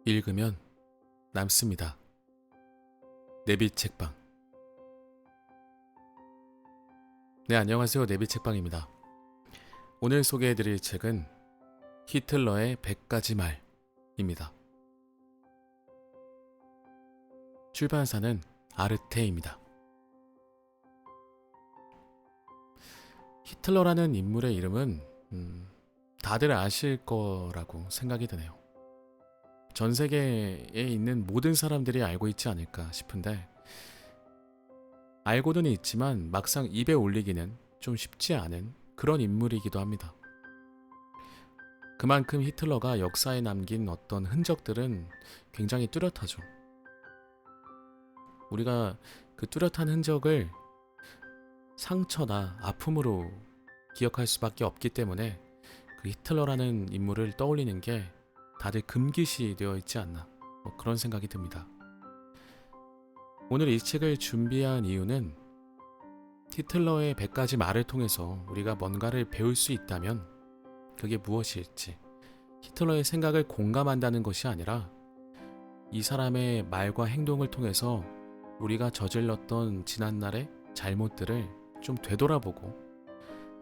읽으면 남습니다. 내비 책방. 네, 안녕하세요. 내비 책방입니다. 오늘 소개해드릴 책은 히틀러의 100가지 말입니다. 출판사는 아르테입니다. 히틀러라는 인물의 이름은 다들 아실 거라고 생각이 드네요. 전 세계에 있는 모든 사람들이 알고 있지 않을까 싶은데, 알고는 있지만 막상 입에 올리기는 좀 쉽지 않은 그런 인물이기도 합니다. 그만큼 히틀러가 역사에 남긴 어떤 흔적들은 굉장히 뚜렷하죠. 우리가 그 뚜렷한 흔적을 상처나 아픔으로 기억할 수밖에 없기 때문에 그 히틀러라는 인물을 떠올리는 게 다들 금기시 되어 있지 않나, 그런 생각이 듭니다. 오늘 이 책을 준비한 이유는 히틀러의 100가지 말을 통해서 우리가 뭔가를 배울 수 있다면 그게 무엇일지, 히틀러의 생각을 공감한다는 것이 아니라 이 사람의 말과 행동을 통해서 우리가 저질렀던 지난날의 잘못들을 좀 되돌아보고,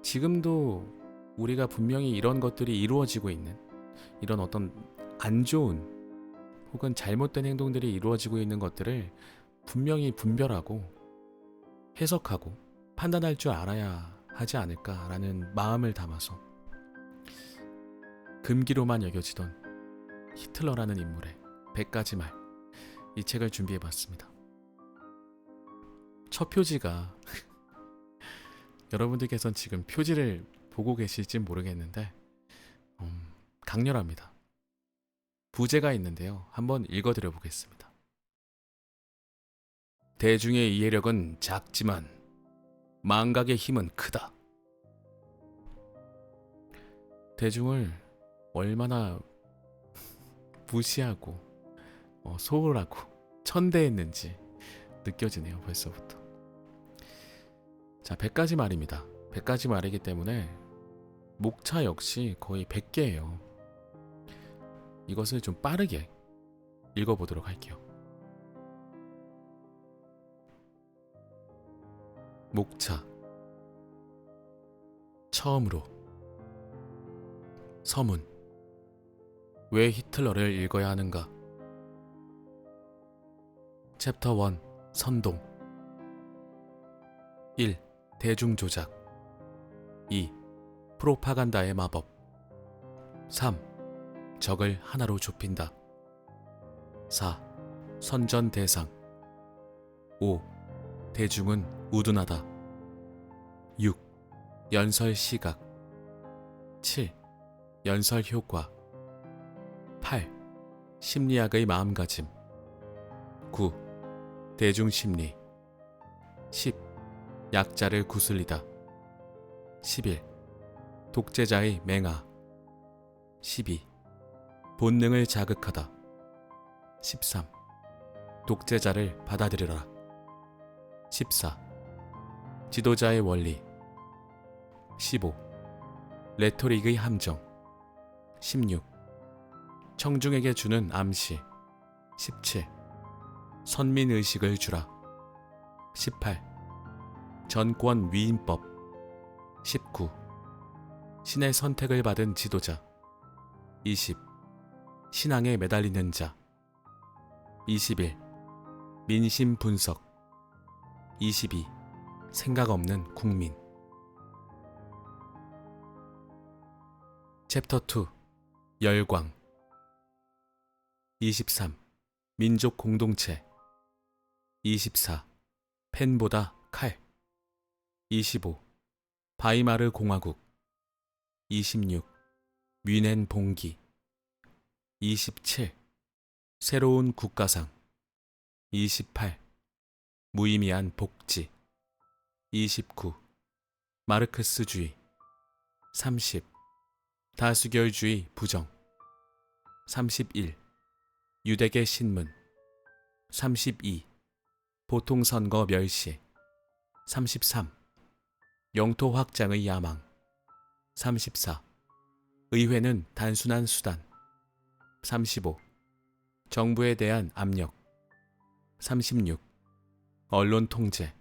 지금도 우리가 분명히 이런 것들이 이루어지고 있는, 이런 어떤 안 좋은 혹은 잘못된 행동들이 이루어지고 있는 것들을 분명히 분별하고 해석하고 판단할 줄 알아야 하지 않을까라는 마음을 담아서 금기로만 여겨지던 히틀러라는 인물의 100가지 말, 이 책을 준비해봤습니다. 첫 표지가 여러분들께서는 지금 표지를 보고 계실지 모르겠는데 강렬합니다. 부제가 있는데요. 한번 읽어드려 보겠습니다. 대중의 이해력은 작지만 망각의 힘은 크다. 대중을 얼마나 무시하고 소홀하고 천대했는지 느껴지네요. 벌써부터. 자, 100가지 말입니다. 100가지 말이기 때문에 목차 역시 거의 100개예요. 이것을 좀 빠르게 읽어보도록 할게요. 목차. 처음으로. 서문. 왜 히틀러를 읽어야 하는가? 챕터 1. 선동. 1. 대중조작. 2. 프로파간다의 마법. 3. 적을 하나로 좁힌다. 4. 선전 대상. 5. 대중은 우둔하다. 6. 연설 시각. 7. 연설 효과. 8. 심리학의 마음가짐. 9. 대중심리. 10. 약자를 구슬리다. 11. 독재자의 맹아. 12. 본능을 자극하다. 13. 독재자를 받아들여라. 14. 지도자의 원리. 15. 레토릭의 함정. 16. 청중에게 주는 암시. 17. 선민의식을 주라. 18. 전권 위임법. 19. 신의 선택을 받은 지도자. 20. 신앙에 매달리는 자. 21. 민심 분석. 22. 생각 없는 국민. 챕터 2. 열광. 23. 민족 공동체. 24. 펜보다 칼. 25. 바이마르 공화국. 26. 뮌헨 봉기. 27. 새로운 국가상. 28. 무의미한 복지. 29. 마르크스주의. 30. 다수결주의 부정. 31. 유대계 신문. 32. 보통선거 멸시. 33. 영토 확장의 야망. 34. 의회는 단순한 수단. 35. 정부에 대한 압력. 36. 언론 통제.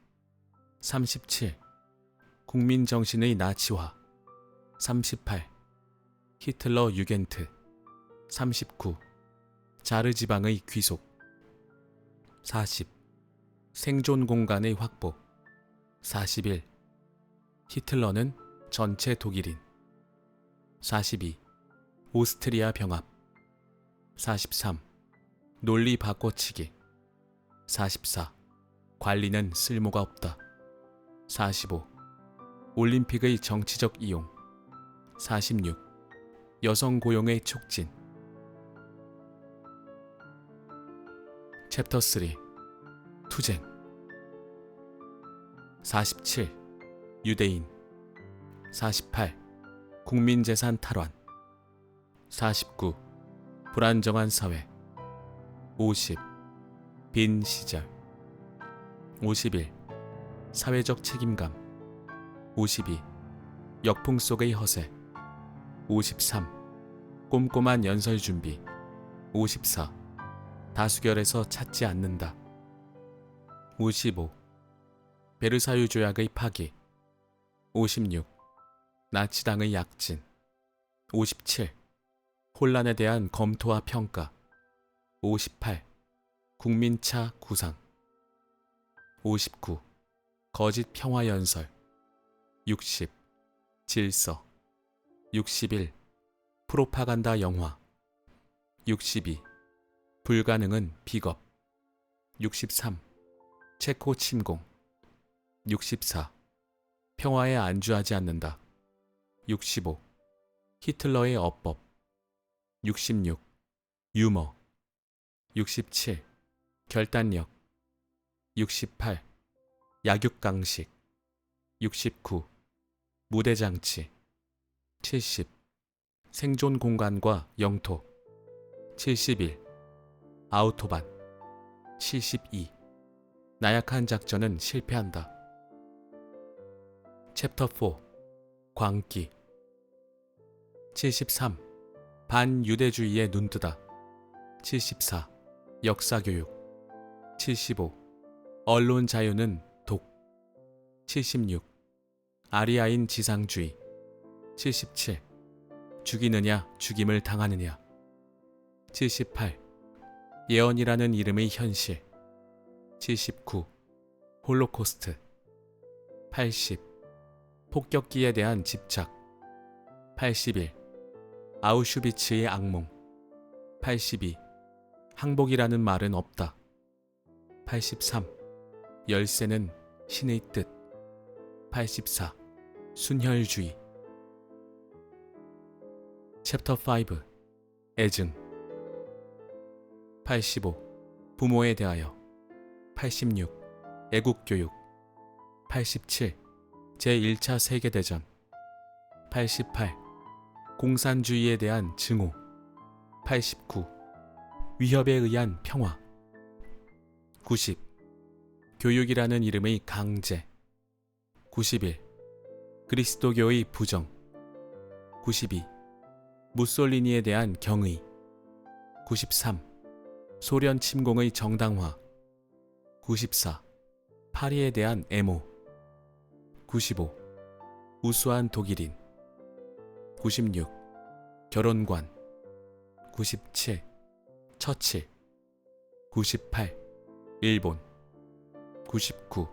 37. 국민 정신의 나치화. 38. 히틀러 유겐트. 39. 자르 지방의 귀속. 40. 생존 공간의 확보. 41. 히틀러는 전체 독일인. 42. 오스트리아 병합. 43. 논리 바꿔치기. 44. 관리는 쓸모가 없다. 45. 올림픽의 정치적 이용. 46. 여성 고용의 촉진. 챕터 3. 투쟁. 47. 유대인. 48. 국민재산 탈환. 49. 불안정한 사회. 50. 빈 시절. 51. 사회적 책임감. 52. 역풍 속의 허세. 53. 꼼꼼한 연설 준비. 54. 다수결에서 찾지 않는다. 55. 베르사유 조약의 파기. 56. 나치당의 약진. 57. 혼란에 대한 검토와 평가. 58. 국민차 구상. 59. 거짓 평화 연설. 60. 질서. 61. 프로파간다 영화. 62. 불가능은 비겁. 63. 체코 침공. 64. 평화에 안주하지 않는다. 65. 히틀러의 어법. 66. 유머. 67. 결단력. 68. 약육강식. 69. 무대장치. 70. 생존 공간과 영토. 71. 아우토반. 72. 나약한 작전은 실패한다. 챕터 4. 광기. 73. 반유대주의에 눈뜨다. 74. 역사교육. 75. 언론 자유는 독. 76. 아리아인 지상주의. 77. 죽이느냐 죽임을 당하느냐. 78. 예언이라는 이름의 현실. 79. 홀로코스트. 80. 폭격기에 대한 집착. 81. 아우슈비츠의 악몽. 82. 항복이라는 말은 없다. 83. 열쇠는 신의 뜻. 84. 순혈주의. 챕터 5. 애증. 85. 부모에 대하여. 86. 애국교육. 87. 제1차 세계대전. 88. 공산주의에 대한 증오. 89. 위협에 의한 평화. 90. 교육이라는 이름의 강제. 91. 그리스도교의 부정. 92. 무솔리니에 대한 경의. 93. 소련 침공의 정당화. 94. 파리에 대한 애모. 95. 우수한 독일인. 96. 결혼관. 97. 처칠. 98. 일본. 99.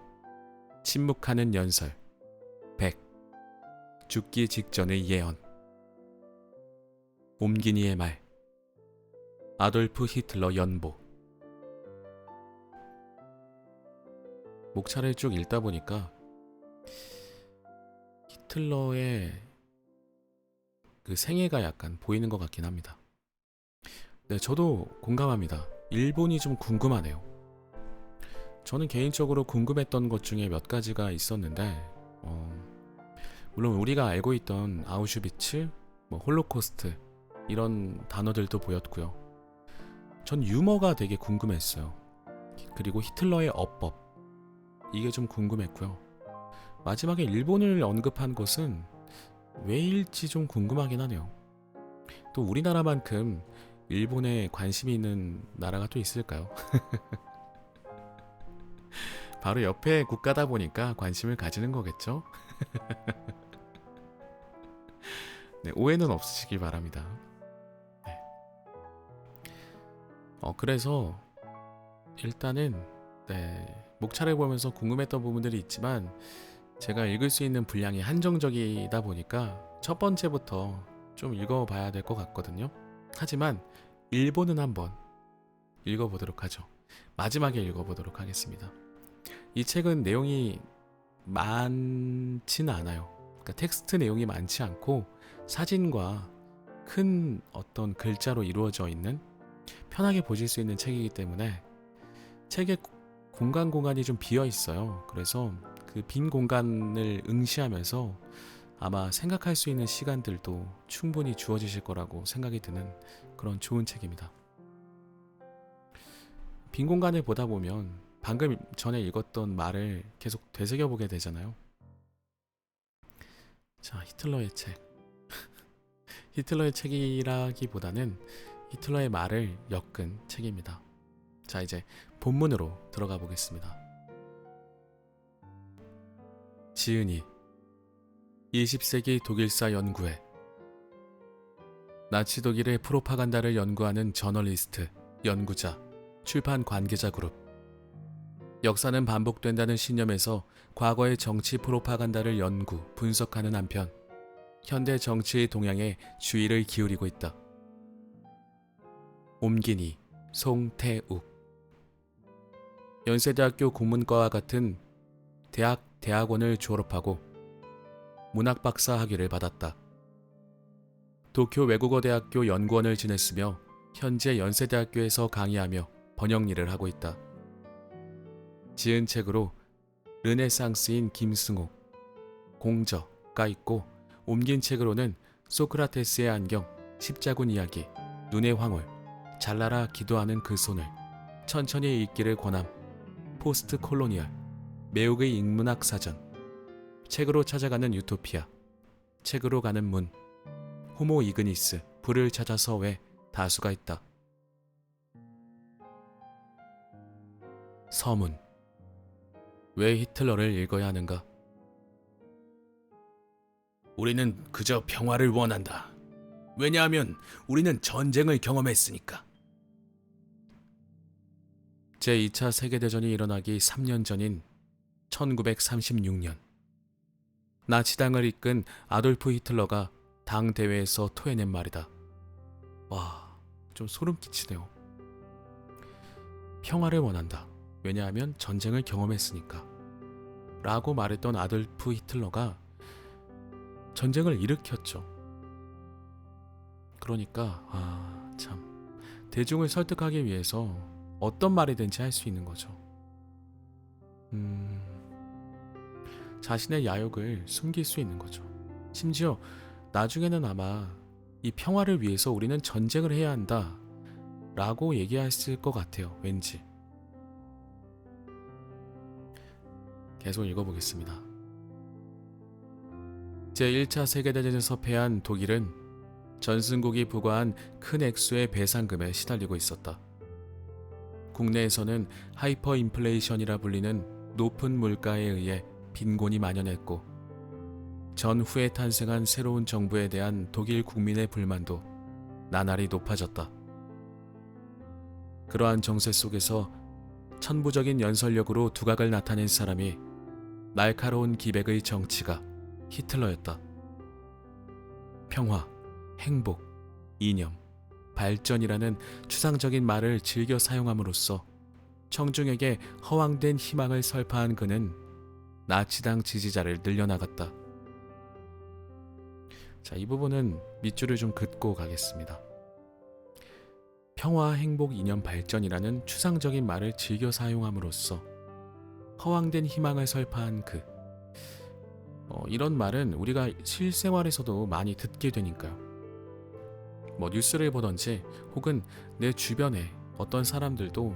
침묵하는 연설. 100. 죽기 직전의 예언. 옴기니의 말. 아돌프 히틀러 연보. 목차를 쭉 읽다 보니까 히틀러의 그 생애가 약간 보이는 것 같긴 합니다. 네, 저도 공감합니다. 일본이 좀 궁금하네요. 저는 개인적으로 궁금했던 것 중에 몇 가지가 있었는데 물론 우리가 알고 있던 아우슈비츠, 홀로코스트 이런 단어들도 보였고요. 전 유머가 되게 궁금했어요. 그리고 히틀러의 어법 이게 좀 궁금했고요. 마지막에 일본을 언급한 것은 왜일지 좀 궁금하긴 하네요. 또 우리나라만큼 일본에 관심이 있는 나라가 또 있을까요? 바로 옆에 국가다 보니까 관심을 가지는 거겠죠? 네, 오해는 없으시길 바랍니다. 네. 그래서 일단은 목차를 보면서 궁금했던 부분들이 있지만 제가 읽을 수 있는 분량이 한정적이다 보니까 첫 번째부터 좀 읽어봐야 될 것 같거든요. 하지만 일본은 한번 읽어보도록 하죠. 마지막에 읽어보도록 하겠습니다. 이 책은 내용이 많지는 않아요. 그러니까 텍스트 내용이 많지 않고 사진과 큰 어떤 글자로 이루어져 있는 편하게 보실 수 있는 책이기 때문에 책의 공간이 좀 비어 있어요. 그래서 그 빈 공간을 응시하면서 아마 생각할 수 있는 시간들도 충분히 주어지실 거라고 생각이 드는 그런 좋은 책입니다. 빈 공간을 보다 보면 방금 전에 읽었던 말을 계속 되새겨보게 되잖아요. 자, 히틀러의 책. 히틀러의 책이라기보다는 히틀러의 말을 엮은 책입니다. 자, 이제 본문으로 들어가 보겠습니다. 지은이 20세기 독일사 연구회 나치 독일의 프로파간다를 연구하는 저널리스트, 연구자, 출판 관계자 그룹 역사는 반복된다는 신념에서 과거의 정치 프로파간다를 연구, 분석하는 한편 현대 정치의 동향에 주의를 기울이고 있다. 옴기니, 송태욱 연세대학교 국문과와 같은 대학원을 졸업하고 문학박사 학위를 받았다. 도쿄 외국어대학교 연구원을 지냈으며 현재 연세대학교에서 강의하며 번역 일을 하고 있다. 지은 책으로 르네상스인 김승옥, 공저가 있고 옮긴 책으로는 소크라테스의 안경, 십자군 이야기, 눈의 황홀, 잘나라 기도하는 그 손을, 천천히 읽기를 권함, 포스트 콜로니얼, 매혹의 인문학 사전, 책으로 찾아가는 유토피아, 책으로 가는 문, 호모 이그니스, 불을 찾아서 외 다수가 있다. 서문. 왜 히틀러를 읽어야 하는가? 우리는 그저 평화를 원한다. 왜냐하면 우리는 전쟁을 경험했으니까. 제2차 세계대전이 일어나기 3년 전인 1936년 나치당을 이끈 아돌프 히틀러가 당 대회에서 토해낸 말이다. 와, 좀 소름 끼치네요. 평화를 원한다. 왜냐하면 전쟁을 경험했으니까. 라고 말했던 아돌프 히틀러가 전쟁을 일으켰죠. 그러니까 참 대중을 설득하기 위해서 어떤 말이든지 할 수 있는 거죠. 자신의 야욕을 숨길 수 있는 거죠. 심지어 나중에는 아마 이 평화를 위해서 우리는 전쟁을 해야 한다 라고 얘기했을 것 같아요. 왠지. 계속 읽어보겠습니다. 제1차 세계대전에서 패한 독일은 전승국이 부과한 큰 액수의 배상금에 시달리고 있었다. 국내에서는 하이퍼 인플레이션이라 불리는 높은 물가에 의해 빈곤이 만연했고 전후에 탄생한 새로운 정부에 대한 독일 국민의 불만도 나날이 높아졌다. 그러한 정세 속에서 천부적인 연설력으로 두각을 나타낸 사람이 날카로운 기백의 정치가 히틀러였다. 평화, 행복, 이념, 발전이라는 추상적인 말을 즐겨 사용함으로써 청중에게 허황된 희망을 설파한 그는 나치당 지지자를 늘려나갔다. 자, 이 부분은 밑줄을 좀 긋고 가겠습니다. 평화, 행복, 이념, 발전이라는 추상적인 말을 즐겨 사용함으로써 허황된 희망을 설파한 그 이런 말은 우리가 실생활에서도 많이 듣게 되니까요. 뉴스를 보던지 혹은 내 주변에 어떤 사람들도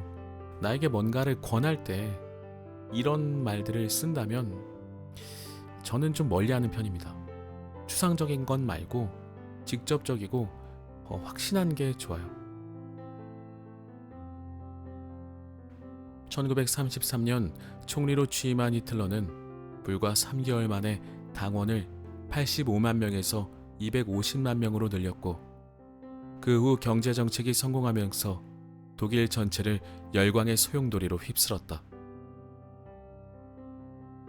나에게 뭔가를 권할 때 이런 말들을 쓴다면 저는 좀 멀리하는 편입니다. 추상적인 건 말고 직접적이고 확신한 게 좋아요. 1933년 총리로 취임한 히틀러는 불과 3개월 만에 당원을 85만 명에서 250만 명으로 늘렸고 그 후 경제 정책이 성공하면서 독일 전체를 열광의 소용돌이로 휩쓸었다.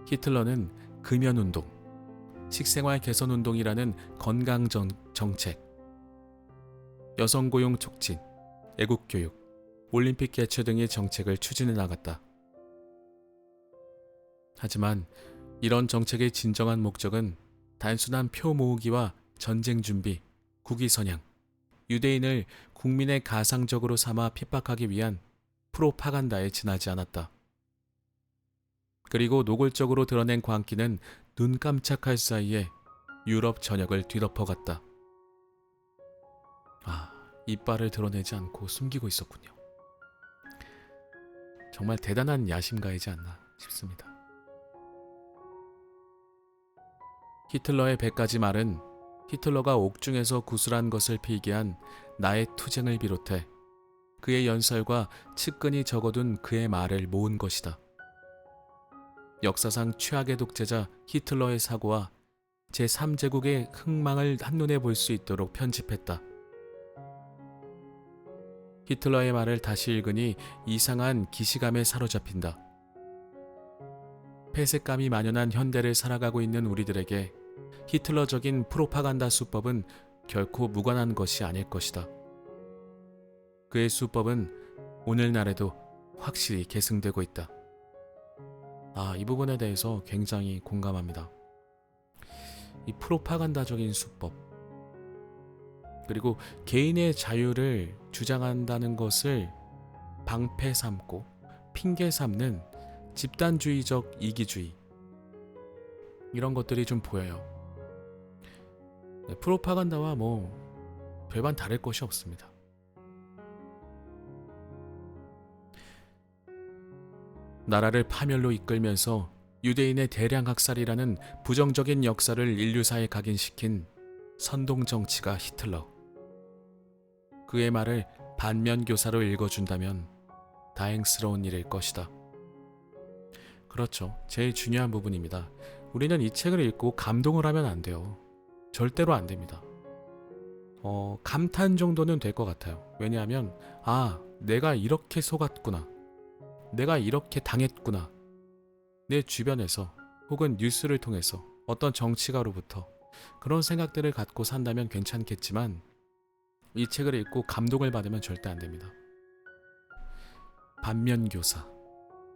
히틀러는 금연운동, 식생활 개선운동이라는 건강 정책, 여성고용 촉진, 애국교육, 올림픽 개최 등의 정책을 추진해 나갔다. 하지만 이런 정책의 진정한 목적은 단순한 표 모으기와 전쟁 준비, 국위 선양, 유대인을 국민의 가상적으로 삼아 핍박하기 위한 프로파간다에 지나지 않았다. 그리고 노골적으로 드러낸 광기는 눈 깜짝할 사이에 유럽 전역을 뒤덮어갔다. 이빨을 드러내지 않고 숨기고 있었군요. 정말 대단한 야심가이지 않나 싶습니다. 히틀러의 100가지 말은 히틀러가 옥중에서 구슬한 것을 필기한 나의 투쟁을 비롯해 그의 연설과 측근히 적어둔 그의 말을 모은 것이다. 역사상 최악의 독재자 히틀러의 사고와 제3제국의 흥망을 한눈에 볼 수 있도록 편집했다. 히틀러의 말을 다시 읽으니 이상한 기시감에 사로잡힌다. 폐색감이 만연한 현대를 살아가고 있는 우리들에게 히틀러적인 프로파간다 수법은 결코 무관한 것이 아닐 것이다. 그의 수법은 오늘날에도 확실히 계승되고 있다. 이 부분에 대해서 굉장히 공감합니다. 이 프로파간다적인 수법, 그리고 개인의 자유를 주장한다는 것을 방패 삼고 핑계 삼는 집단주의적 이기주의, 이런 것들이 좀 보여요. 프로파간다와 별반 다를 것이 없습니다. 나라를 파멸로 이끌면서 유대인의 대량 학살이라는 부정적인 역사를 인류사에 각인시킨 선동정치가 히틀러. 그의 말을 반면교사로 읽어준다면 다행스러운 일일 것이다. 그렇죠. 제일 중요한 부분입니다. 우리는 이 책을 읽고 감동을 하면 안 돼요. 절대로 안 됩니다. 감탄 정도는 될 것 같아요. 왜냐하면 내가 이렇게 속았구나, 내가 이렇게 당했구나, 내 주변에서 혹은 뉴스를 통해서 어떤 정치가로부터 그런 생각들을 갖고 산다면 괜찮겠지만 이 책을 읽고 감동을 받으면 절대 안 됩니다. 반면교사,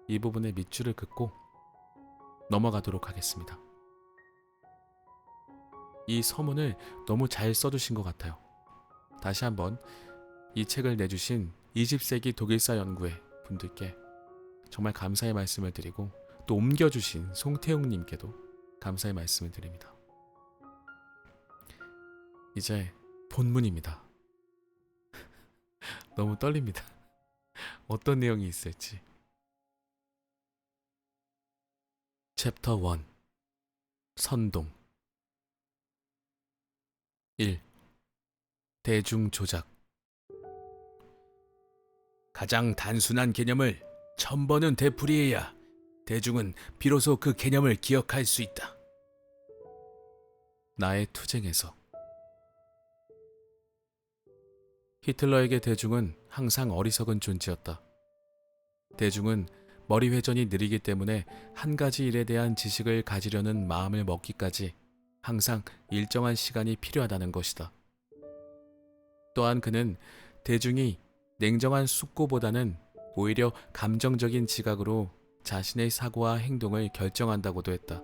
이 부분에 밑줄을 긋고 넘어가도록 하겠습니다. 이 서문을 너무 잘 써두신 것 같아요. 다시 한번 이 책을 내주신 20세기 독일사 연구회 분들께 정말 감사의 말씀을 드리고, 또 옮겨주신 송태웅님께도 감사의 말씀을 드립니다. 이제 본문입니다. 너무 떨립니다. 어떤 내용이 있을지. 챕터 1. 선동. 1. 대중조작. 가장 단순한 개념을 천번은 되풀이해야 대중은 비로소 그 개념을 기억할 수 있다. 나의 투쟁에서. 히틀러에게 대중은 항상 어리석은 존재였다. 대중은 머리 회전이 느리기 때문에 한 가지 일에 대한 지식을 가지려는 마음을 먹기까지 항상 일정한 시간이 필요하다는 것이다. 또한 그는 대중이 냉정한 숙고보다는 오히려 감정적인 지각으로 자신의 사고와 행동을 결정한다고도 했다.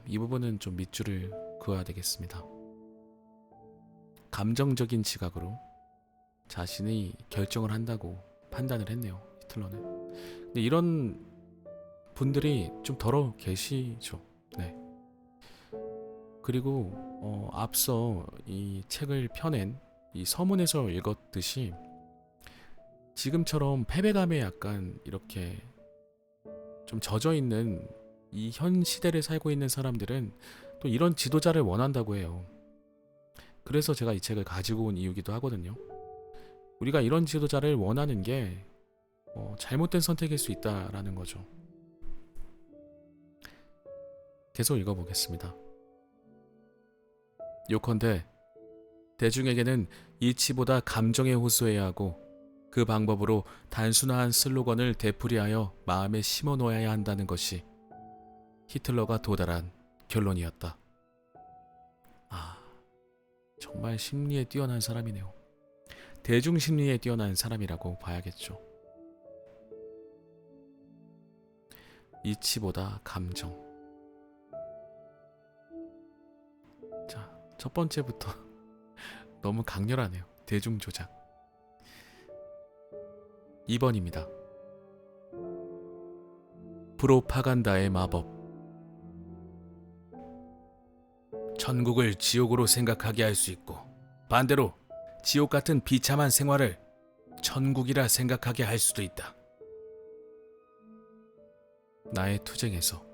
이 부분은 좀 밑줄을 그어야 되겠습니다. 감정적인 지각으로 자신이 결정을 한다고 판단을 했네요, 히틀러는. 근데 이런 분들이 좀 덜어 계시죠. 네. 그리고 앞서 이 책을 펴낸 이 서문에서 읽었듯이 지금처럼 패배감에 약간 이렇게 좀 젖어있는 이 현 시대를 살고 있는 사람들은 또 이런 지도자를 원한다고 해요. 그래서 제가 이 책을 가지고 온 이유기도 하거든요. 우리가 이런 지도자를 원하는 게 잘못된 선택일 수 있다라는 거죠. 계속 읽어보겠습니다. 요컨대 대중에게는 이치보다 감정에 호소해야 하고 그 방법으로 단순한 슬로건을 되풀이하여 마음에 심어놓아야 한다는 것이 히틀러가 도달한 결론이었다. 정말 심리에 뛰어난 사람이네요. 대중 심리에 뛰어난 사람이라고 봐야겠죠. 이치보다 감정. 자, 첫 번째부터 너무 강렬하네요. 대중 조작. 2번입니다. 프로파간다의 마법. 천국을 지옥으로 생각하게 할 수 있고 반대로 지옥 같은 비참한 생활을 천국이라 생각하게 할 수도 있다. 나의 투쟁에서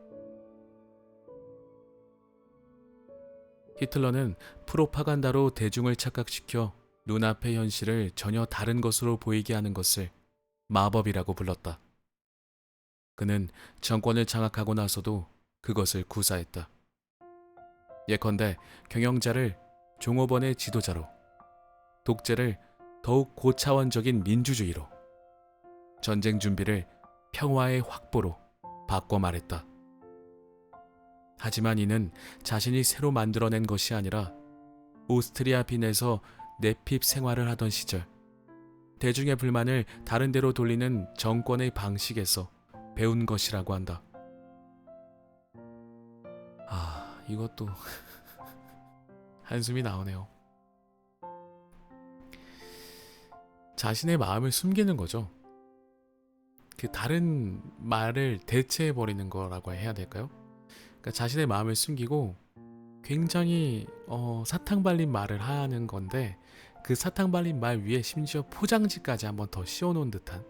히틀러는 프로파간다로 대중을 착각시켜 눈앞의 현실을 전혀 다른 것으로 보이게 하는 것을 마법이라고 불렀다. 그는 정권을 장악하고 나서도 그것을 구사했다. 예컨대 경영자를 종업원의 지도자로, 독재를 더욱 고차원적인 민주주의로, 전쟁 준비를 평화의 확보로 바꿔 말했다. 하지만 이는 자신이 새로 만들어낸 것이 아니라 오스트리아 빈에서 내핍 생활을 하던 시절 대중의 불만을 다른 데로 돌리는 정권의 방식에서 배운 것이라고 한다. 이것도 한숨이 나오네요. 자신의 마음을 숨기는 거죠. 그 다른 말을 대체해버리는 거라고 해야 될까요? 그러니까 자신의 마음을 숨기고 굉장히 사탕 발린 말을 하는 건데 그 사탕 발린 말 위에 심지어 포장지까지 한번 더 씌워놓은 듯한,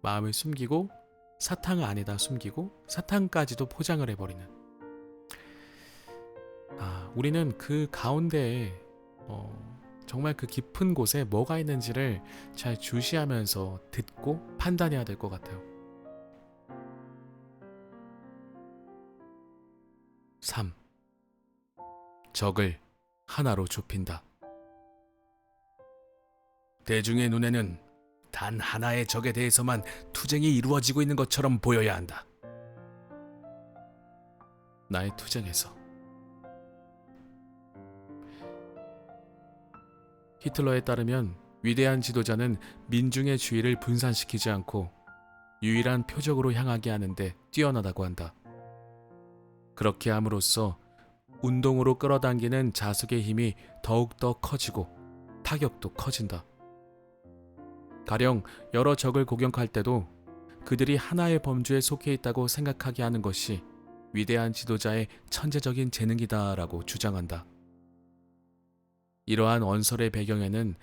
마음을 숨기고 사탕 안에다 숨기고 사탕까지도 포장을 해버리는. 우리는 그 가운데에 정말 그 깊은 곳에 뭐가 있는지를 잘 주시하면서 듣고 판단해야 될 것 같아요. 3. 적을 하나로 좁힌다. 대중의 눈에는 단 하나의 적에 대해서만 투쟁이 이루어지고 있는 것처럼 보여야 한다. 나의 투쟁에서 히틀러에 따르면 위대한 지도자는 민중의 주의를 분산시키지 않고 유일한 표적으로 향하게 하는데 뛰어나다고 한다. 그렇게 함으로써 운동으로 끌어당기는 자숙의 힘이 더욱더 커지고 타격도 커진다. 가령 여러 적을 공격할 때도 그들이 하나의 범주에 속해 있다고 생각하게 하는 것이 위대한 지도자의 천재적인 재능이다라고 주장한다. 이러한 언설의 배경에는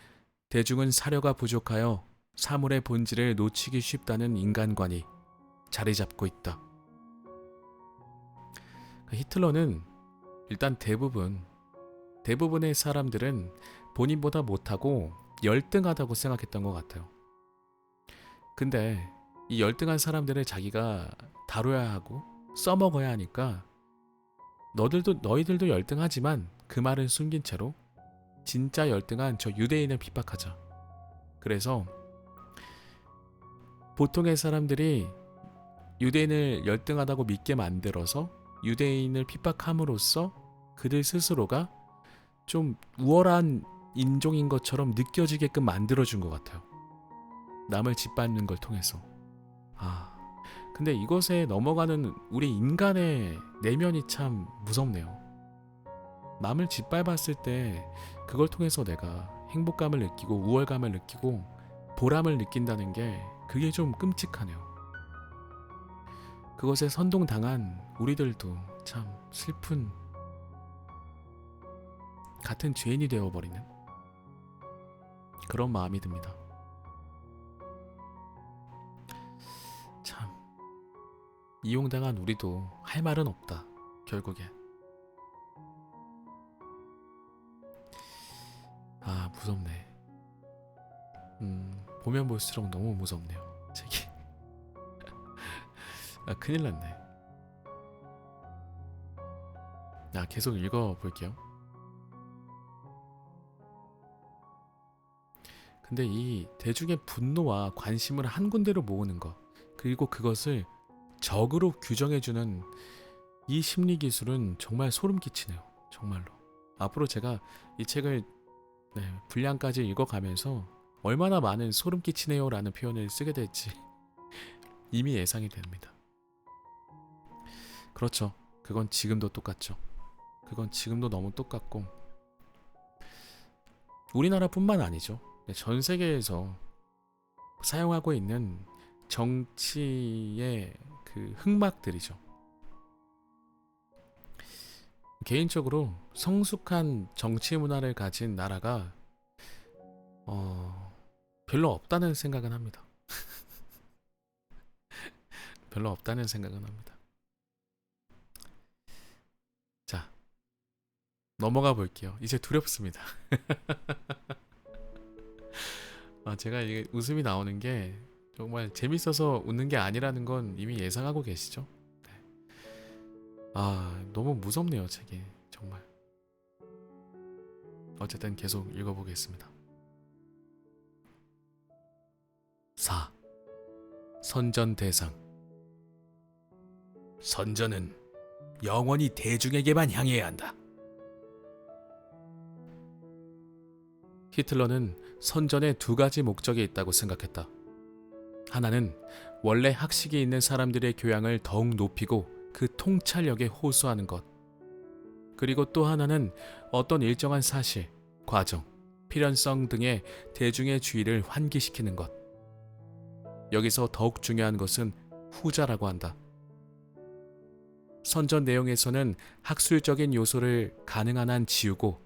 대중은 사려가 부족하여 사물의 본질을 놓치기 쉽다는 인간관이 자리 잡고 있다. 히틀러는 일단 대부분의 사람들은 본인보다 못하고 열등하다고 생각했던 것 같아요. 근데 이 열등한 사람들을 자기가 다뤄야 하고 써먹어야 하니까 너희들도 열등하지만 그 말은 숨긴 채로 진짜 열등한 저 유대인을 핍박하자. 그래서 보통의 사람들이 유대인을 열등하다고 믿게 만들어서 유대인을 핍박함으로써 그들 스스로가 좀 우월한 인종인 것처럼 느껴지게끔 만들어준 것 같아요. 남을 짓밟는 걸 통해서. 근데 이것에 넘어가는 우리 인간의 내면이 참 무섭네요. 남을 짓밟았을 때 그걸 통해서 내가 행복감을 느끼고 우월감을 느끼고 보람을 느낀다는 게 그게 좀 끔찍하네요. 그것에 선동당한 우리들도 참 슬픈 같은 죄인이 되어버리는 그런 마음이 듭니다. 참 이용당한 우리도 할 말은 없다. 결국에 무섭네. 보면 볼수록 너무 무섭네요, 책이. 아, 큰일 났네. 계속 읽어볼게요. 근데 이 대중의 분노와 관심을 한 군데로 모으는 것, 그리고 그것을 적으로 규정해주는 이 심리 기술은 정말 소름 끼치네요. 정말로. 앞으로 제가 이 책을 분량까지 읽어가면서 얼마나 많은 소름 끼치네요 라는 표현을 쓰게 될지 이미 예상이 됩니다. 그렇죠. 그건 지금도 똑같죠. 그건 지금도 너무 똑같고, 우리나라뿐만 아니죠. 전 세계에서 사용하고 있는 정치의 그 흑막들이죠. 개인적으로 성숙한 정치 문화를 가진 나라가 별로 없다는 생각은 합니다. 별로 없다는 생각은 합니다. 자, 넘어가 볼게요. 이제 두렵습니다. 제가 이게 웃음이 나오는 게 정말 재밌어서 웃는 게 아니라는 건 이미 예상하고 계시죠? 너무 무섭네요, 책이. 정말. 어쨌든 계속 읽어보겠습니다. 4. 선전 대상. 선전은 영원히 대중에게만 향해야 한다. 히틀러는 선전에 두 가지 목적이 있다고 생각했다. 하나는 원래 학식이 있는 사람들의 교양을 더욱 높이고 그 통찰력에 호소하는 것. 그리고 또 하나는 어떤 일정한 사실, 과정, 필연성 등의 대중의 주의를 환기시키는 것. 여기서 더욱 중요한 것은 후자라고 한다. 선전 내용에서는 학술적인 요소를 가능한 한 지우고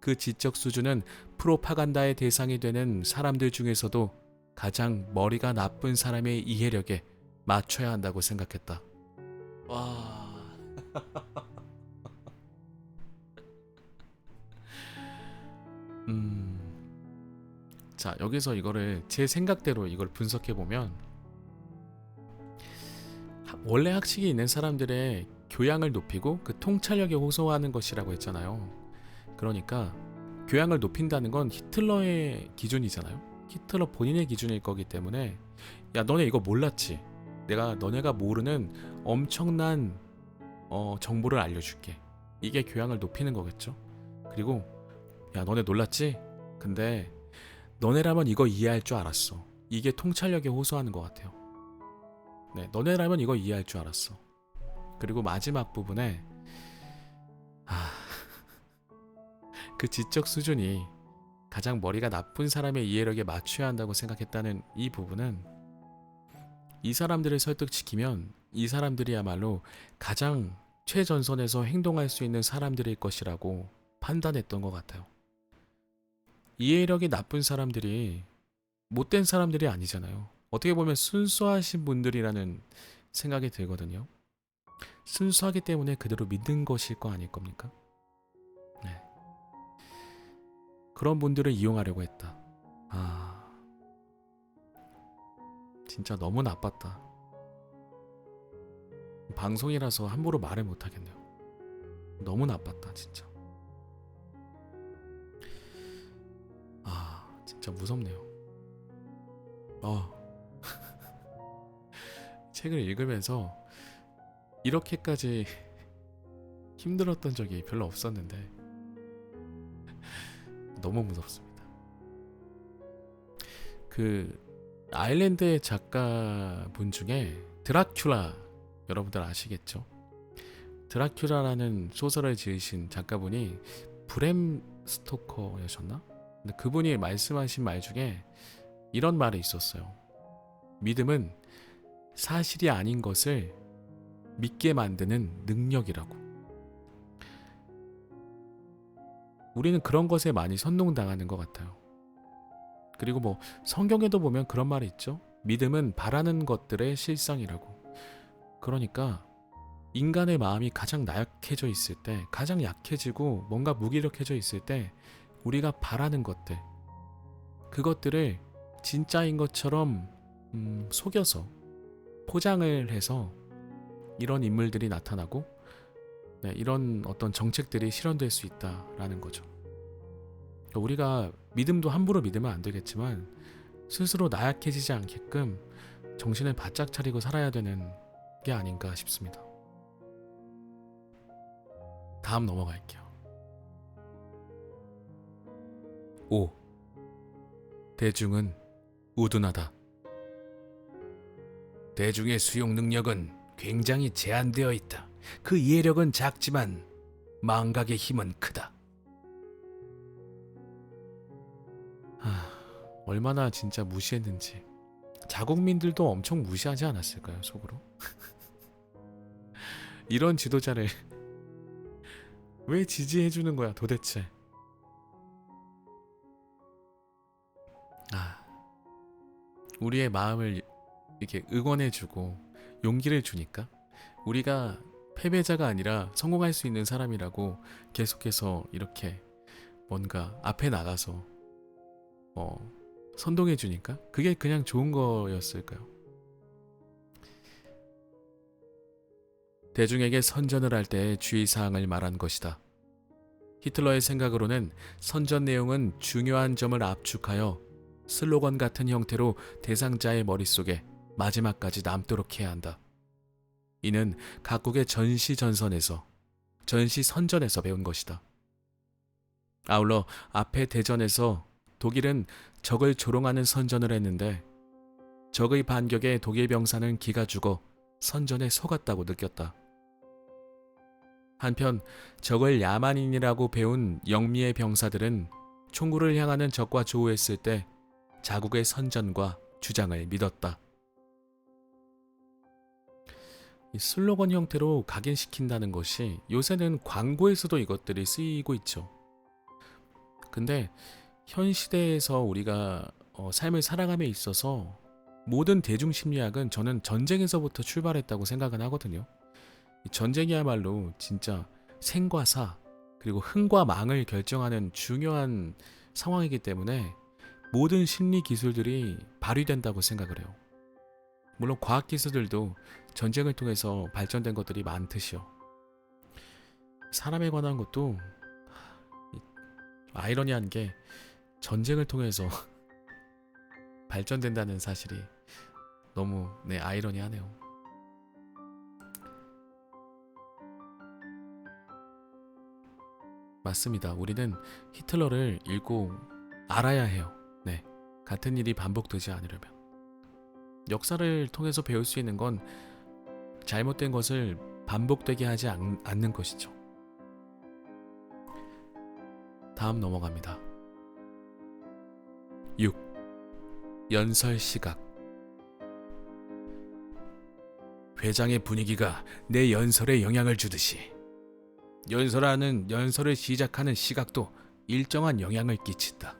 그 지적 수준은 프로파간다의 대상이 되는 사람들 중에서도 가장 머리가 나쁜 사람의 이해력에 맞춰야 한다고 생각했다. 와. 자, 여기서 이거를 제 생각대로 이걸 분석해 보면, 원래 학식이 있는 사람들의 교양을 높이고 그 통찰력에 호소하는 것이라고 했잖아요. 그러니까 교양을 높인다는 건 히틀러의 기준이잖아요. 히틀러 본인의 기준일 거기 때문에, 야, 너네 이거 몰랐지? 내가 너네가 모르는 엄청난 정보를 알려줄게. 이게 교양을 높이는 거겠죠. 그리고 야, 너네 놀랐지? 근데 너네라면 이거 이해할 줄 알았어. 이게 통찰력에 호소하는 것 같아요. 네, 너네라면 이거 이해할 줄 알았어. 그리고 마지막 부분에 그 지적 수준이 가장 머리가 나쁜 사람의 이해력에 맞춰야 한다고 생각했다는 이 부분은, 이 사람들을 설득시키면 이 사람들이야말로 가장 최전선에서 행동할 수 있는 사람들일 것이라고 판단했던 것 같아요. 이해력이 나쁜 사람들이 못된 사람들이 아니잖아요. 어떻게 보면 순수하신 분들이라는 생각이 들거든요. 순수하기 때문에 그대로 믿는 것일 거 아닐 겁니까? 네. 그런 분들을 이용하려고 했다. 진짜 너무 나빴다. 방송이라서 함부로 말을 못하겠네요. 너무 나빴다, 진짜. 진짜 무섭네요. 책을 읽으면서 이렇게까지 힘들었던 적이 별로 없었는데 너무 무섭습니다. 그 아일랜드의 작가분 중에 드라큘라, 여러분들 아시겠죠? 드라큘라라는 소설을 지으신 작가분이 브램 스토커였나? 근데 그분이 말씀하신 말 중에 이런 말이 있었어요. 믿음은 사실이 아닌 것을 믿게 만드는 능력이라고. 우리는 그런 것에 많이 선동당하는 것 같아요. 그리고 뭐 성경에도 보면 그런 말이 있죠. 믿음은 바라는 것들의 실상이라고. 그러니까 인간의 마음이 가장 나약해져 있을 때, 가장 약해지고 뭔가 무기력해져 있을 때 우리가 바라는 것들, 그것들을 진짜인 것처럼 속여서 포장을 해서 이런 인물들이 나타나고 네, 이런 어떤 정책들이 실현될 수 있다라는 거죠. 그러니까 우리가 믿음도 함부로 믿으면 안 되겠지만 스스로 나약해지지 않게끔 정신을 바짝 차리고 살아야 되는 게 아닌가 싶습니다. 다음 넘어갈게요. 5. 대중은 우둔하다. 대중의 수용 능력은 굉장히 제한되어 있다. 그 이해력은 작지만 망각의 힘은 크다. 얼마나 진짜 무시했는지. 자국민들도 엄청 무시하지 않았을까요, 속으로? 이런 지도자를 왜 지지해주는 거야, 도대체? 우리의 마음을 이렇게 응원해주고 용기를 주니까 우리가 패배자가 아니라 성공할 수 있는 사람이라고 계속해서 이렇게 뭔가 앞에 나가서 선동해주니까 그게 그냥 좋은 거였을까요? 대중에게 선전을 할 때의 주의사항을 말한 것이다. 히틀러의 생각으로는 선전 내용은 중요한 점을 압축하여 슬로건 같은 형태로 대상자의 머릿속에 마지막까지 남도록 해야 한다. 이는 각국의 전시선전에서 배운 것이다. 아울러 앞의 대전에서 독일은 적을 조롱하는 선전을 했는데 적의 반격에 독일 병사는 기가 죽어 선전에 속았다고 느꼈다. 한편 적을 야만인이라고 배운 영미의 병사들은 총구를 향하는 적과 조우했을 때 자국의 선전과 주장을 믿었다. 이 슬로건 형태로 각인시킨다는 것이 요새는 광고에서도 이것들이 쓰이고 있죠. 근데 현 시대에서 우리가 삶을 살아감에 있어서 모든 대중심리학은 저는 전쟁에서부터 출발했다고 생각은 하거든요. 전쟁이야말로 진짜 생과 사 그리고 흥과 망을 결정하는 중요한 상황이기 때문에 모든 심리 기술들이 발휘된다고 생각을 해요. 물론 과학 기술들도 전쟁을 통해서 발전된 것들이 많듯이요. 사람에 관한 것도 아이러니한 게 전쟁을 통해서 발전된다는 사실이 너무 아이러니하네요. 맞습니다. 우리는 히틀러를 읽고 알아야 해요. 네, 같은 일이 반복되지 않으려면. 역사를 통해서 배울 수 있는 건 잘못된 것을 반복되게 하지 않는 것이죠. 다음 넘어갑니다. 6. 연설 시각. 회장의 분위기가 내 연설에 영향을 주듯이 연설을 시작하는 시각도 일정한 영향을 끼친다.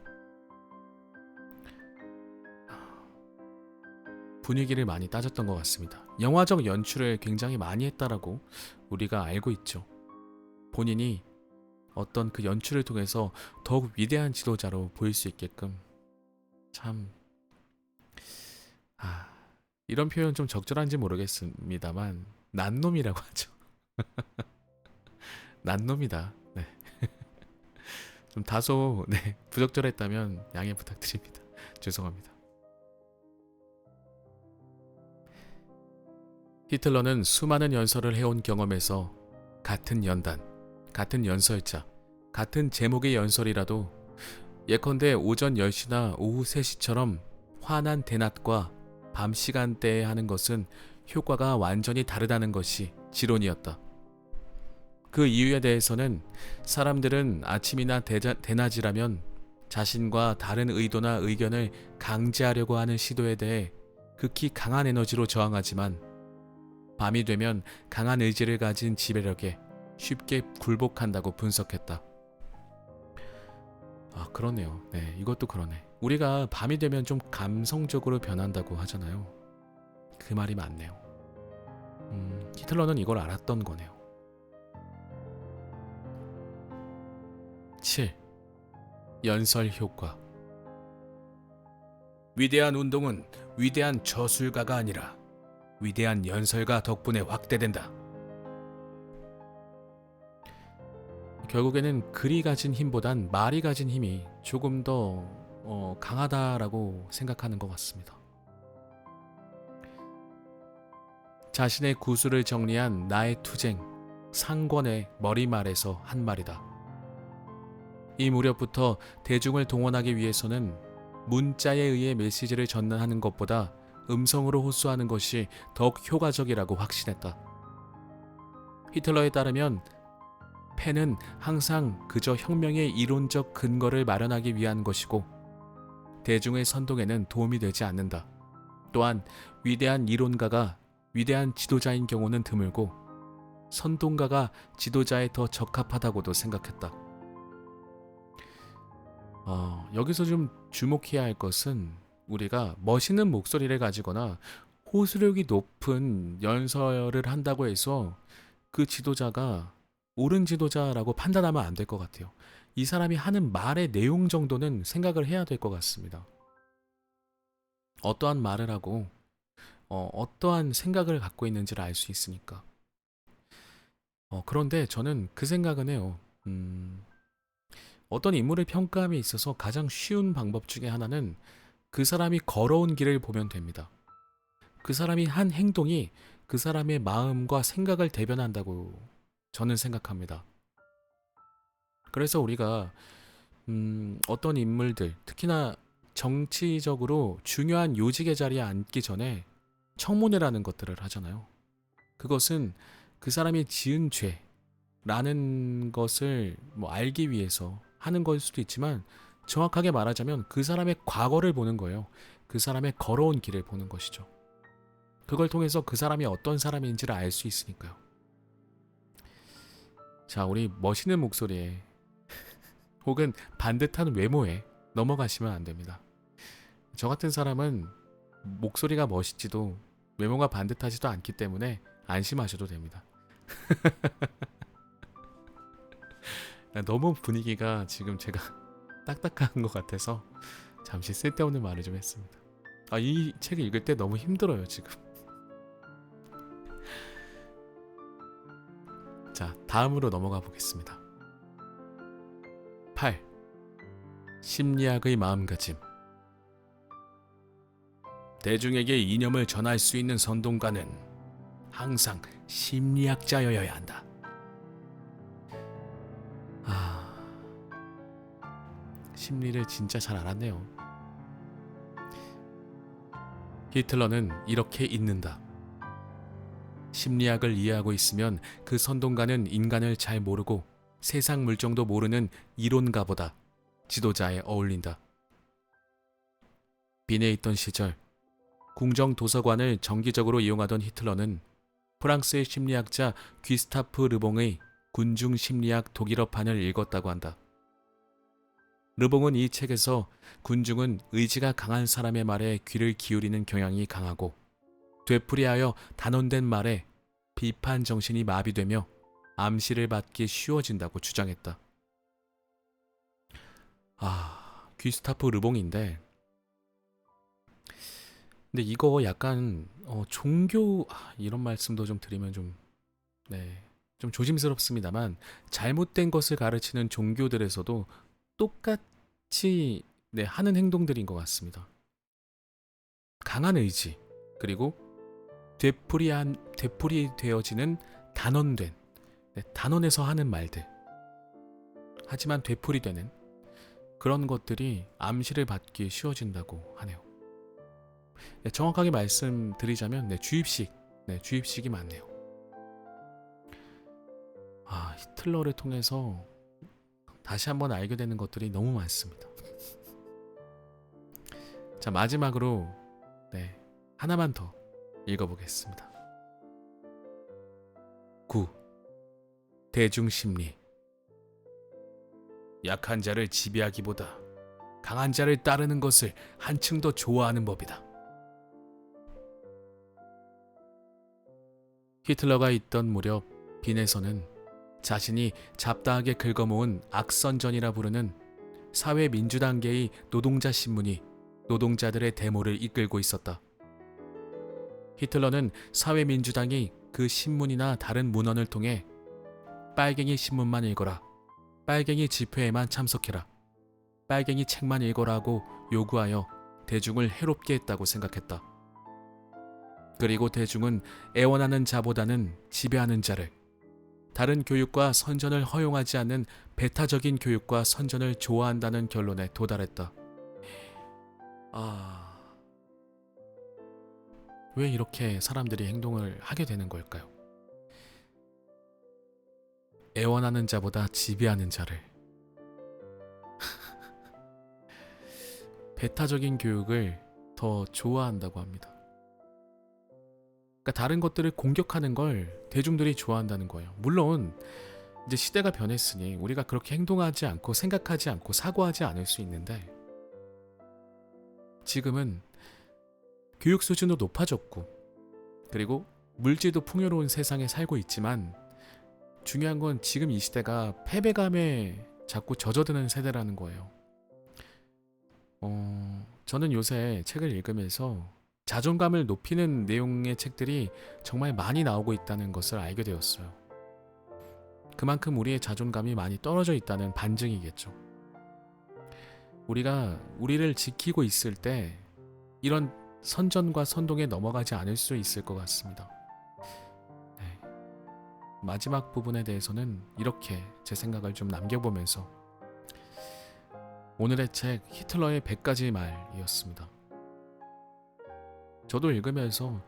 분위기를 많이 따졌던 것 같습니다. 영화적 연출을 굉장히 많이 했다라고 우리가 알고 있죠. 본인이 어떤 그 연출을 통해서 더욱 위대한 지도자로 보일 수 있게끔 참 이런 표현 좀 적절한지 모르겠습니다만 난놈이라고 하죠. 난놈이다. 네. 좀 다소 부적절했다면 양해 부탁드립니다. 죄송합니다. 히틀러는 수많은 연설을 해온 경험에서 같은 연단, 같은 연설자, 같은 제목의 연설이라도 예컨대 오전 10시나 오후 3시처럼 환한 대낮과 밤 시간대에 하는 것은 효과가 완전히 다르다는 것이 지론이었다. 그 이유에 대해서는 사람들은 아침이나 대낮이라면 자신과 다른 의도나 의견을 강제하려고 하는 시도에 대해 극히 강한 에너지로 저항하지만 밤이 되면 강한 의지를 가진 지배력에 쉽게 굴복한다고 분석했다. 그러네요. 네, 이것도 그러네. 우리가 밤이 되면 좀 감성적으로 변한다고 하잖아요. 그 말이 맞네요. 히틀러는 이걸 알았던 거네요. 7. 연설 효과. 위대한 운동은 위대한 저술가가 아니라 위대한 연설가 덕분에 확대된다. 결국에는 글이 가진 힘보단 말이 가진 힘이 조금 더 강하다라고 생각하는 것 같습니다. 자신의 구술을 정리한 나의 투쟁, 상권의 머리말에서 한 말이다. 이 무렵부터 대중을 동원하기 위해서는 문자에 의해 메시지를 전하는 것보다 음성으로 호소하는 것이 더욱 효과적이라고 확신했다. 히틀러에 따르면 펜은 항상 그저 혁명의 이론적 근거를 마련하기 위한 것이고 대중의 선동에는 도움이 되지 않는다. 또한 위대한 이론가가 위대한 지도자인 경우는 드물고 선동가가 지도자에 더 적합하다고도 생각했다. 여기서 좀 주목해야 할 것은 우리가 멋있는 목소리를 가지거나 호소력이 높은 연설을 한다고 해서 그 지도자가 옳은 지도자라고 판단하면 안 될 것 같아요. 이 사람이 하는 말의 내용 정도는 생각을 해야 될 것 같습니다. 어떠한 말을 하고 어떠한 생각을 갖고 있는지를 알 수 있으니까. 그런데 저는 그 생각은 해요. 어떤 인물을 평가함에 있어서 가장 쉬운 방법 중에 하나는 그 사람이 걸어온 길을 보면 됩니다. 그 사람이 한 행동이 그 사람의 마음과 생각을 대변한다고 저는 생각합니다. 그래서 우리가 어떤 인물들, 특히나 정치적으로 중요한 요직의 자리에 앉기 전에 청문회라는 것들을 하잖아요. 그것은 그 사람이 지은 죄라는 것을 알기 위해서 하는 걸 수도 있지만 정확하게 말하자면 그 사람의 과거를 보는 거예요. 그 사람의 걸어온 길을 보는 것이죠. 그걸 통해서 그 사람이 어떤 사람인지를 알 수 있으니까요. 자, 우리 멋있는 목소리에 혹은 반듯한 외모에 넘어가시면 안 됩니다. 저 같은 사람은 목소리가 멋있지도 외모가 반듯하지도 않기 때문에 안심하셔도 됩니다. 너무 분위기가 지금 제가 딱딱한 것 같아서 잠시 쓸데없는 말을 좀 했습니다. 이 책을 읽을 때 너무 힘들어요, 지금. 자, 다음으로 넘어가 보겠습니다. 8. 심리학의 마음가짐. 대중에게 이념을 전할 수 있는 선동가는 항상 심리학자여야 한다. 심리를 진짜 잘 알았네요. 히틀러는 이렇게 읽는다. 심리학을 이해하고 있으면 그 선동가는 인간을 잘 모르고 세상 물정도 모르는 이론가보다 지도자에 어울린다. 빈에 있던 시절 궁정 도서관을 정기적으로 이용하던 히틀러는 프랑스의 심리학자 귀스타프 르봉의 군중 심리학 독일어판을 읽었다고 한다. 르봉은 이 책에서 군중은 의지가 강한 사람의 말에 귀를 기울이는 경향이 강하고 되풀이하여 단언된 말에 비판 정신이 마비되며 암시를 받기 쉬워진다고 주장했다. 귀스타프 르봉인데 근데 이거 약간 종교 이런 말씀도 좀 드리면 좀 조심스럽습니다만 잘못된 것을 가르치는 종교들에서도 똑같이 하는 행동들인 것 같습니다. 강한 의지 그리고 되풀이되어지는 단언된 단언에서 하는 말들 하지만 되풀이되는 그런 것들이 암시를 받기 쉬워진다고 하네요. 정확하게 말씀드리자면 주입식이 맞네요. 히틀러를 통해서 다시 한번 알게 되는 것들이 너무 많습니다. 자, 마지막으로 하나만 더 읽어보겠습니다. 9. 대중심리. 약한 자를 지배하기보다 강한 자를 따르는 것을 한층 더 좋아하는 법이다. 히틀러가 있던 무렵 빈에서는 자신이 잡다하게 긁어모은 악선전이라 부르는 사회민주당계의 노동자 신문이 노동자들의 데모를 이끌고 있었다. 히틀러는 사회민주당이 그 신문이나 다른 문헌을 통해 빨갱이 신문만 읽어라, 빨갱이 집회에만 참석해라, 빨갱이 책만 읽어라고 요구하여 대중을 해롭게 했다고 생각했다. 그리고 대중은 애원하는 자보다는 지배하는 자를, 다른 교육과 선전을 허용하지 않는 배타적인 교육과 선전을 좋아한다는 결론에 도달했다. 왜 이렇게 사람들이 행동을 하게 되는 걸까요? 애원하는 자보다 지배하는 자를. 배타적인 교육을 더 좋아한다고 합니다. 그러니까 다른 것들을 공격하는 걸 대중들이 좋아한다는 거예요. 물론 이제 시대가 변했으니 우리가 그렇게 행동하지 않고 생각하지 않고 사고하지 않을 수 있는데, 지금은 교육 수준도 높아졌고 그리고 물질도 풍요로운 세상에 살고 있지만, 중요한 건 지금 이 시대가 패배감에 자꾸 젖어드는 세대라는 거예요. 저는 요새 책을 읽으면서 자존감을 높이는 내용의 책들이 정말 많이 나오고 있다는 것을 알게 되었어요. 그만큼 우리의 자존감이 많이 떨어져 있다는 반증이겠죠. 우리가 우리를 지키고 있을 때 이런 선전과 선동에 넘어가지 않을 수 있을 것 같습니다. 네. 마지막 부분에 대해서는 이렇게 제 생각을 좀 남겨보면서, 오늘의 책 히틀러의 100가지 말이었습니다. 저도 읽으면서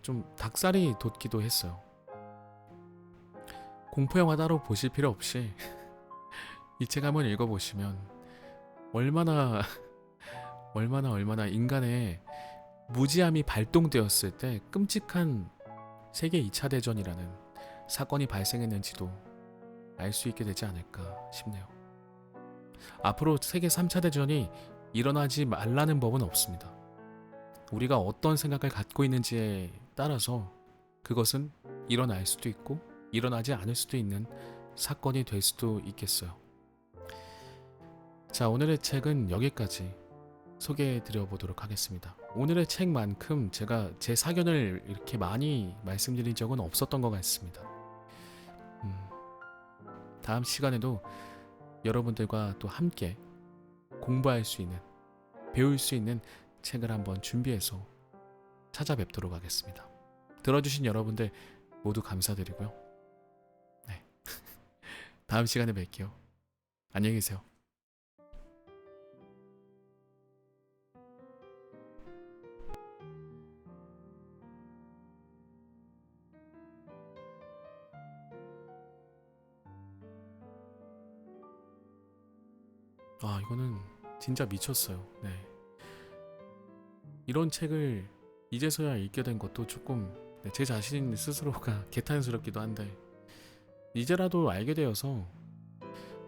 좀 닭살이 돋기도 했어요. 공포영화 따로 보실 필요 없이 이 책 한번 읽어보시면 얼마나 인간의 무지함이 발동되었을 때 끔찍한 세계 2차 대전이라는 사건이 발생했는지도 알 수 있게 되지 않을까 싶네요. 앞으로 세계 3차 대전이 일어나지 말라는 법은 없습니다. 우리가 어떤 생각을 갖고 있는지에 따라서 그것은 일어날 수도 있고 일어나지 않을 수도 있는 사건이 될 수도 있겠어요. 자, 오늘의 책은 여기까지 소개해 드려 보도록 하겠습니다. 오늘의 책만큼 제가 제 사견을 이렇게 많이 말씀드린 적은 없었던 것 같습니다. 다음 시간에도 여러분들과 또 함께 공부할 수 있는, 배울 수 있는 책을 한번 준비해서 찾아뵙도록 하겠습니다. 들어주신 여러분들 모두 감사드리고요. 네. 다음 시간에 뵐게요. 안녕히 계세요. 이거는 진짜 미쳤어요. 네. 이런 책을 이제서야 읽게 된 것도 조금 제 자신 스스로가 개탄스럽기도 한데, 이제라도 알게 되어서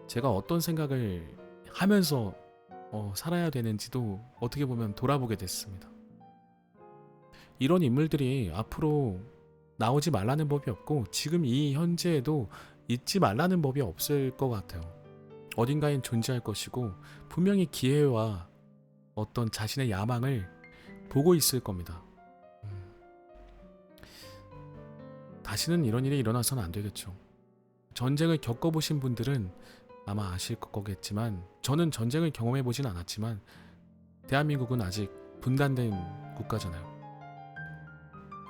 제가 어떤 생각을 하면서 살아야 되는지도 어떻게 보면 돌아보게 됐습니다. 이런 인물들이 앞으로 나오지 말라는 법이 없고 지금 이 현재에도 잊지 말라는 법이 없을 것 같아요. 어딘가엔 존재할 것이고 분명히 기회와 어떤 자신의 야망을 보고 있을 겁니다. 다시는 이런 일이 일어나서는 안 되겠죠. 전쟁을 겪어보신 분들은 아마 아실 거겠지만, 저는 전쟁을 경험해보진 않았지만 대한민국은 아직 분단된 국가잖아요.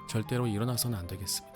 절대로 일어나서는 안 되겠습니다.